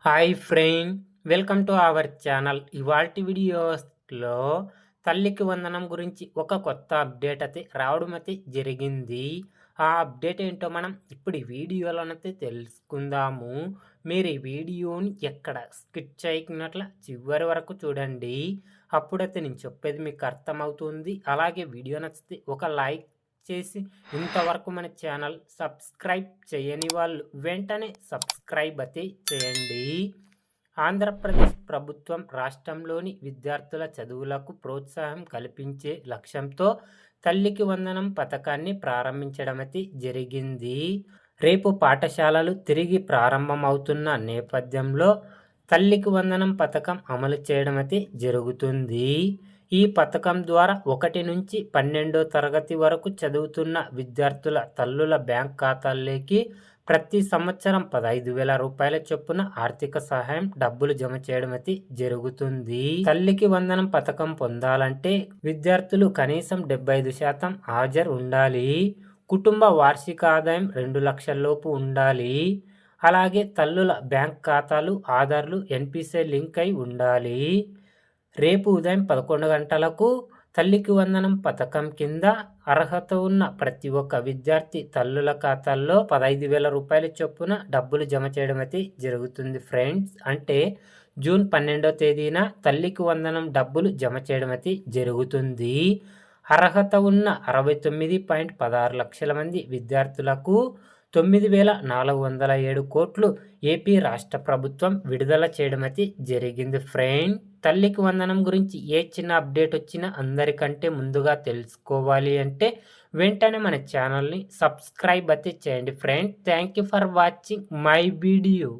Hi friend, welcome to our channel. ఇవాల్టి వీడియోస్లో తల్లికి వందనం గురించి ఒక కొత్త అప్డేట్ అయితే రావడం అయితే జరిగింది. ఆ అప్డేట్ ఏంటో మనం ఇప్పుడు ఈ వీడియోలోనైతే తెలుసుకుందాము. మీరు ఈ వీడియోని ఎక్కడ స్కిప్ చేయకున్నట్ల చివరి వరకు చూడండి. అప్పుడైతే నేను చెప్పేది మీకు అర్థమవుతుంది. అలాగే వీడియో నచ్చితే ఒక లైక్ చేసి ఇంతవరకు మన ఛానల్ సబ్స్క్రైబ్ చేయని వాళ్ళు వెంటనే సబ్స్క్రైబ్ అయితే చేయండి. ఆంధ్రప్రదేశ్ ప్రభుత్వం రాష్ట్రంలోని విద్యార్థుల చదువులకు ప్రోత్సాహం కల్పించే లక్ష్యంతో తల్లికి వందనం పథకాన్ని ప్రారంభించడం అయితే జరిగింది. రేపు పాఠశాలలు తిరిగి ప్రారంభమవుతున్న నేపథ్యంలో తల్లికి వందనం పథకం అమలు చేయడం అయితే జరుగుతుంది. ఈ పథకం ద్వారా 1 నుంచి 12వ తరగతి వరకు చదువుతున్న విద్యార్థుల తల్లుల బ్యాంక్ ఖాతాల్లోకి ప్రతి సంవత్సరం 15,000 రూపాయల చొప్పున ఆర్థిక సహాయం డబ్బులు జమ చేయడం అయితే జరుగుతుంది. తల్లికి వందనం పథకం పొందాలంటే విద్యార్థులు కనీసం 75% హాజరు ఉండాలి. కుటుంబ వార్షిక ఆదాయం 2 లక్షల లోపు ఉండాలి. అలాగే తల్లుల బ్యాంక్ ఖాతాలు ఆధార్లు ఎన్పిసిఐ లింక్ అయి ఉండాలి. రేపు ఉదయం 11 గంటలకు తల్లికి వందనం పథకం కింద అర్హత ఉన్న ప్రతి ఒక్క విద్యార్థి తల్లుల ఖాతాల్లో 15,000 రూపాయల చొప్పున డబ్బులు జమ చేయడం అయితే జరుగుతుంది ఫ్రెండ్స్. అంటే జూన్ 12వ తేదీన తల్లికి వందనం డబ్బులు జమ చేయడం అయితే జరుగుతుంది. అర్హత ఉన్న 69.16 లక్షల మంది విద్యార్థులకు 9,407 కోట్లు ఏపీ రాష్ట్ర ప్రభుత్వం విడుదల చేయడం అయితే జరిగింది ఫ్రెండ్. తల్లికి వందనం గురించి ఏ చిన్న అప్డేట్ వచ్చినా అందరికంటే ముందుగా తెలుసుకోవాలి అంటే వెంటనే మన ఛానల్ని సబ్స్క్రైబ్ అయితే చేయండి friend. Thank you for watching my video.